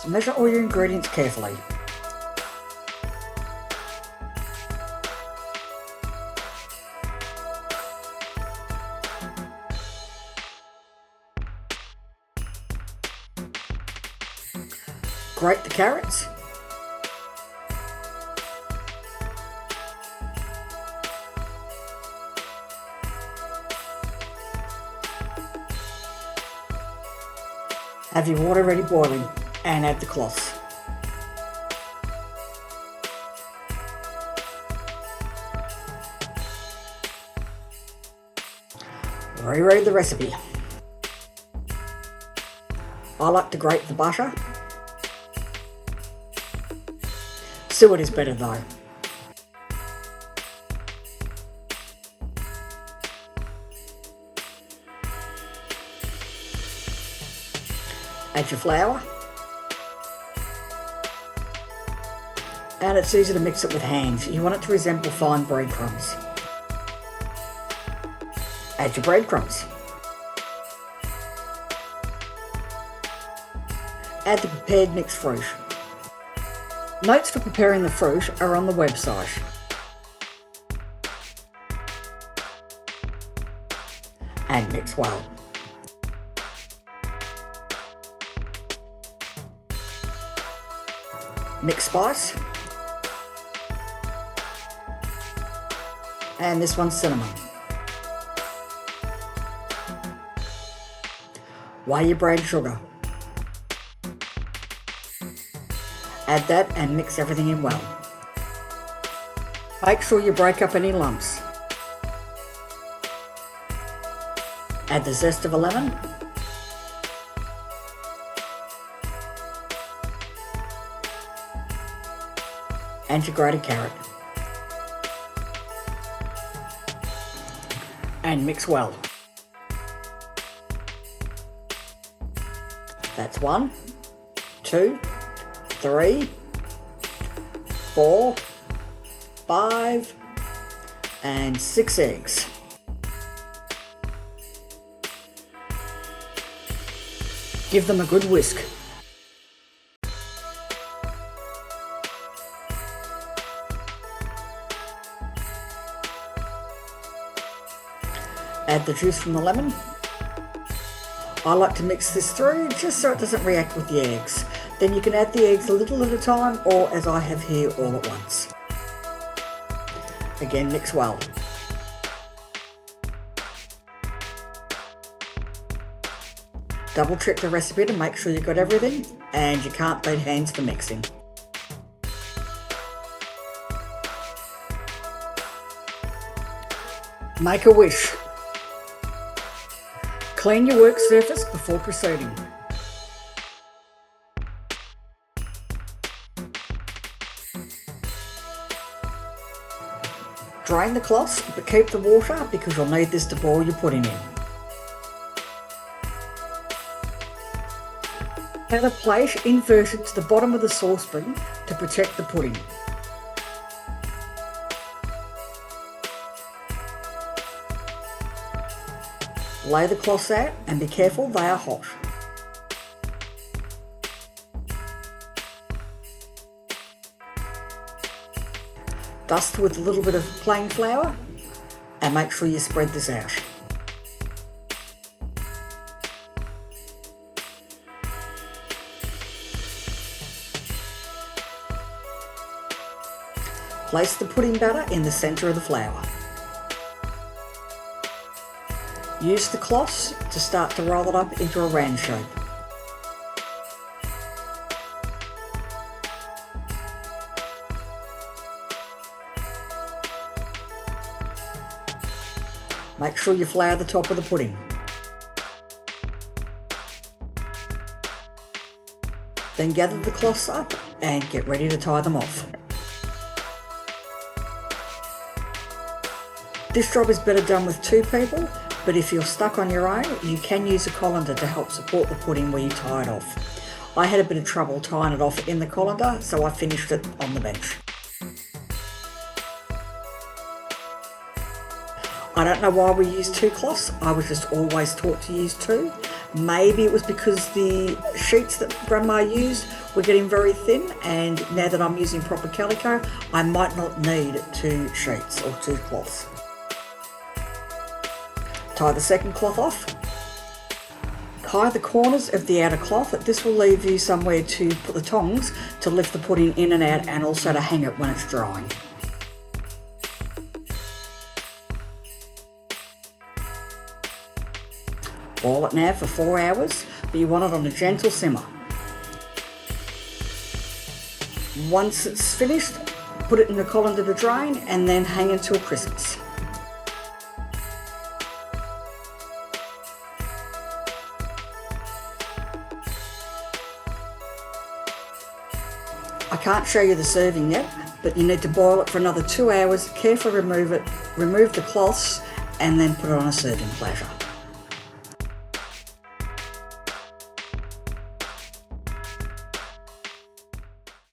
Measure all your ingredients carefully. Grate the carrots. Have your water ready boiling and add the cloths. Reread the recipe. I like to grate the butter. Suet is better though. Add your flour. And it's easy to mix it with hands. You want it to resemble fine breadcrumbs. Add your breadcrumbs. Add the prepared mixed fruit. Notes for preparing the fruit are on the website. And mix well. Mix spice. And this one's cinnamon. Weigh your brown sugar. Add that and mix everything in well. Make sure you break up any lumps. Add the zest of a lemon. And your grated carrot. And mix well. That's 1, 2, 3, 4, 5, and 6 eggs. Give them a good whisk. Add the juice from the lemon. I like to mix this through just so it doesn't react with the eggs. Then you can add the eggs a little at a time, or as I have here, all at once. Again, mix well. Double check the recipe to make sure you've got everything, and you can't beat hands for mixing. Make a wish. Clean your work surface before proceeding. Drain the cloths, but keep the water because you'll need this to boil your pudding in. Add a plate inverted to the bottom of the saucepan to protect the pudding. Lay the cloths out and be careful, they are hot. Dust with a little bit of plain flour and make sure you spread this out. Place the pudding batter in the centre of the flour. Use the cloths to start to roll it up into a round shape. Make sure you flour the top of the pudding. Then gather the cloths up and get ready to tie them off. This job is better done with 2 people, but if you're stuck on your own, you can use a colander to help support the pudding where you tie it off. I had a bit of trouble tying it off in the colander, so I finished it on the bench. I don't know why we use 2 cloths, I was just always taught to use 2, Maybe it was because the sheets that Grandma used were getting very thin, and now that I'm using proper calico, I might not need 2 sheets or 2 cloths. Tie the second cloth off. Tie the corners of the outer cloth. This will leave you somewhere to put the tongs to lift the pudding in and out, and also to hang it when it's drying. Boil it now for 4 hours, but you want it on a gentle simmer. Once it's finished, put it in the colander to drain and then hang until Christmas. I can't show you the serving yet, but you need to boil it for another 2 hours, carefully remove the cloths, and then put it on a serving platter.